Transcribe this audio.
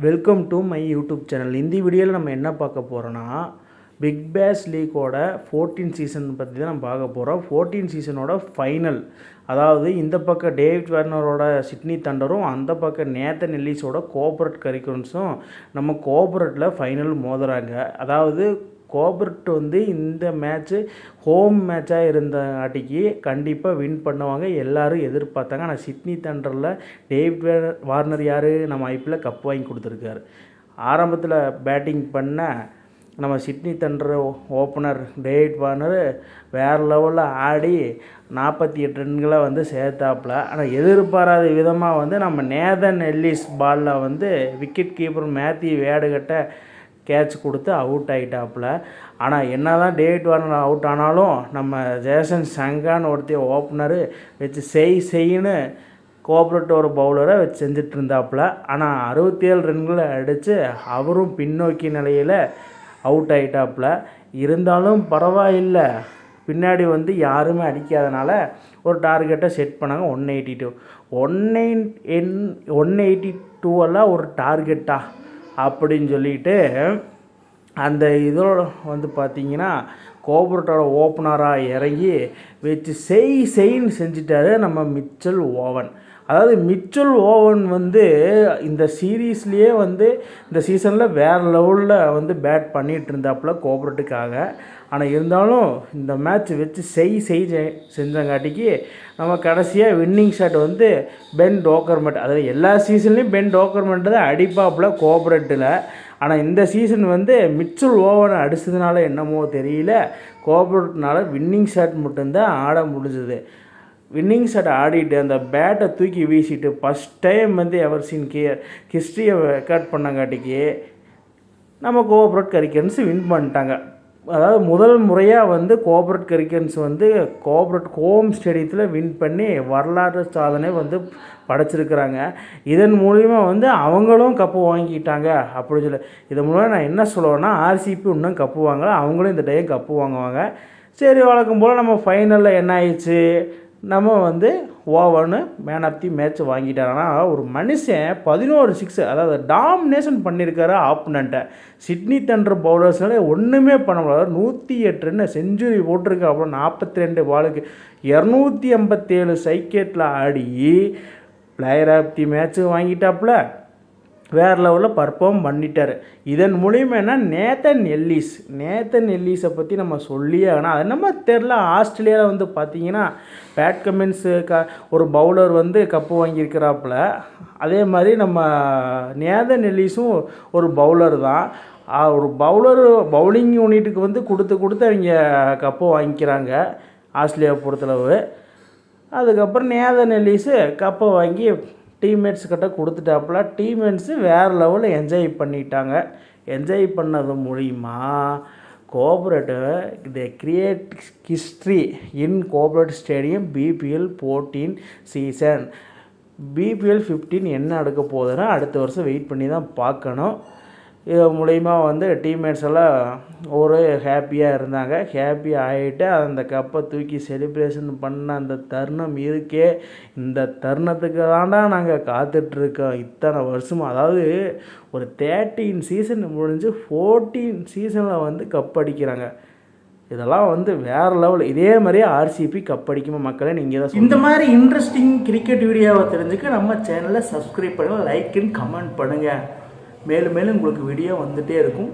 Welcome to my YouTube channel. இந்த வீடியோவில் நம்ம என்ன பார்க்க போகிறோன்னா, பிக் பேஷ் லீக்கோட 14 சீசன் பற்றி தான் நம்ம பார்க்க போகிறோம். 14 சீசனோட ஃபைனல், அதாவது இந்த பக்கம் டேவிட் வார்னரோட சிட்னி தண்டரும், அந்த பக்கம் நேத்தன் எல்லிஸோட கோஆபரேட் கரிக்கன்ஸும் நம்ம கோஆபரேட்டில் ஃபைனல் மோதுறாங்க. அதாவது கோஆபரேட் வந்து இந்த மேட்ச்சு ஹோம் மேட்சாக இருந்தங்காட்டிக்கு கண்டிப்பாக வின் பண்ணுவாங்க எல்லோரும் எதிர்பார்த்தாங்க. ஆனால் சிட்னி தண்டரில் டேவிட் வார்னர் யார், நம்ம ஐபிஎல்ல கப் வாங்கி கொடுத்துருக்காரு. ஆரம்பத்தில் பேட்டிங் பண்ண நம்ம Sydney Thunder opener David Warner வேறு லெவலில் ஆடி 48 ரன்களை வந்து சேர்த்தாப்புல. ஆனால் எதிர்பாராத விதமாக வந்து நம்ம நேதன் எல்லிஸ் பாலில் வந்து விக்கெட் கீப்பர் மேத்யூ வேடுகிட்ட கேட்ச் கொடுத்து அவுட் ஆகிட்டாப்புல. ஆனால் என்ன தான் டேவிட் வார்னர் அவுட் ஆனாலும் நம்ம ஜேசன் சங்கான்னு ஒருத்தைய ஓப்பனரு வச்சு செய்யுன்னு கோஆபரேட் ஒரு பவுலரை வச்சு செஞ்சுட்டு இருந்தாப்புல. ஆனால் 67 ரன்களை அடித்து அவரும் பின்னோக்கி நிலையில் அவுட் ஆகிட்டாப்புல. இருந்தாலும் பரவாயில்லை, பின்னாடி வந்து யாருமே அடிக்காதனால ஒரு டார்கெட்டை செட் பண்ணாங்க 182. 182 எல்லாம் ஒரு டார்கெட்டா அப்படின்னு சொல்லிட்டு அந்த இதோட வந்து பார்த்திங்கன்னா கோஆபரேட்டோட ஓப்பனராக இறங்கி வச்சு செய்ன்னு செஞ்சிட்டாரு நம்ம மிச்சல் ஓவன். அதாவது மிச்சல் ஓவன் வந்து இந்த சீரீஸ்லேயே வந்து இந்த சீசனில் வேறு லெவலில் வந்து பேட் பண்ணிகிட்டு இருந்தாப்புல கோஆபரேட்டுக்காக. ஆனால் இருந்தாலும் இந்த மேட்ச் வச்சு செஞ்சங்காட்டிக்கு நம்ம கடைசியாக வின்னிங் ஷாட் வந்து பென் டோக்கர்மெண்ட், அதாவது எல்லா சீசன்லேயும் பென் டோக்கர்மெண்ட் தான் அடிப்பாப்புல கோஆபரேட்டில். ஆனால் இந்த சீசன் வந்து மிச்சல் ஓவனை அடித்ததுனால என்னமோ தெரியல, கோஆபரேட்னால வின்னிங் ஷாட் மட்டும்தான் ஆட முடிஞ்சது. வின்னிங் ஷாட் ஆடிட்டு அந்த பேட்டை தூக்கி வீசிட்டு ஃபஸ்ட் டைம் வந்து எவர் சீன் ஹிஸ்ட்ரியை ரெக்கார்ட் பண்ணங்காட்டிக்கு நம்ம கோஆபரேட் கரிக்கன்ஸ் வின் பண்ணிட்டாங்க. அதாவது முதல் முறையாக வந்து கோஆபரேட் கரிக்கன்ஸ் வந்து கோஆபரேட் ஹோம் ஸ்டேடியத்தில் வின் பண்ணி வரலாற்று சாதனை வந்து படைச்சிருக்கிறாங்க. இதன் மூலிமா வந்து அவங்களும் கப்பு வாங்கிட்டாங்க அப்படின்னு சொல்லி. இதன் மூலம் நான் என்ன சொல்லுவேன்னா, ஆர்சிபி இன்னும் கப்பு வாங்கலை, அவங்களும் இந்த டைம் கப்பு வாங்குவாங்க. சரி, வழக்கம் போல் நம்ம ஃபைனலில் என்ன ஆயிடுச்சு, நம்ம வந்து ஓவன்னு மேன் ஆஃப் தி மேட்ச் வாங்கிட்டாங்கன்னா ஒரு மனுஷன் 11 6, அதாவது டாமினேஷன் பண்ணியிருக்காரு ஆப்பனண்ட்டை. சிட்னி தண்டர் பவுலர்ஸ்னால ஒன்றுமே பண்ண முடியாது. 108 ரன் செஞ்சுரி போட்டிருக்கு. அப்புறம் 42 பாலுக்கு 287 சைக்கெட்டில் ஆடி பிளேயர் ஆஃப் தி மேட்ச்சு வாங்கிட்டாப்புல. வேறு லெவலில் பர்ஃபார்ம் பண்ணிட்டார். இதன் மூலியமாக என்ன, நேத்தன் எல்லிஸை பற்றி நம்ம சொல்லியே ஆனால் அது நம்ம தெரில. ஆஸ்திரேலியாவில் வந்து பார்த்திங்கன்னா பேட் கமின்ஸு ஒரு பவுலர் வந்து கப்பு வாங்கியிருக்கிறாப்புல. அதே மாதிரி நம்ம நேதன் எல்லிஸும் ஒரு பவுலர் தான். ஒரு பவுலிங் யூனிட்டுக்கு வந்து கொடுத்து அவங்க கப்பு வாங்கிக்கிறாங்க ஆஸ்திரேலியாவை பொறுத்தளவு. அதுக்கப்புறம் நேதன் எல்லிஸு கப்பை வாங்கி டீம்மேட்ஸ் கிட்ட கொடுத்துட்டாப்புல. டீம்மேட்ஸு வேறு லெவலில் என்ஜாய் பண்ணிட்டாங்க. என்ஜாய் பண்ணது மூலிமா cooperate the create history in cooperate stadium BPL 14 season. BPL 15 என்ன நடக்க போகுதுன்னா அடுத்த வருஷம் வெயிட் பண்ணி தான் பார்க்கணும். இது மூலிமா வந்து டீம்மேட்ஸ் எல்லாம் ஒரு ஹாப்பியாக இருந்தாங்க. ஹாப்பி ஆகிட்டு அந்த கப்பை தூக்கி செலிப்ரேஷன் பண்ண அந்த தருணம் இருக்கே, இந்த தருணத்துக்கு தாண்டா நாங்கள் காத்துட்ருக்கோம் இத்தனை வருஷமாக. அதாவது ஒரு 13 சீசன் முடிஞ்சு 14 சீசனில் வந்து கப் அடிக்கிறாங்க. இதெல்லாம் வந்து வேறு லெவல். இதே மாதிரியே ஆர்சிபி கப் அடிக்குமா மக்களே, நீங்கள் தான் இந்த மாதிரி இன்ட்ரெஸ்டிங் கிரிக்கெட் வீடியோவை தெரிஞ்சுக்க நம்ம சேனலை சப்ஸ்கிரைப் பண்ணுங்கள், லைக் அண்ட் கமெண்ட் பண்ணுங்கள். மேலும் உங்களுக்கு வீடியோ வந்துகிட்டே இருக்கும்.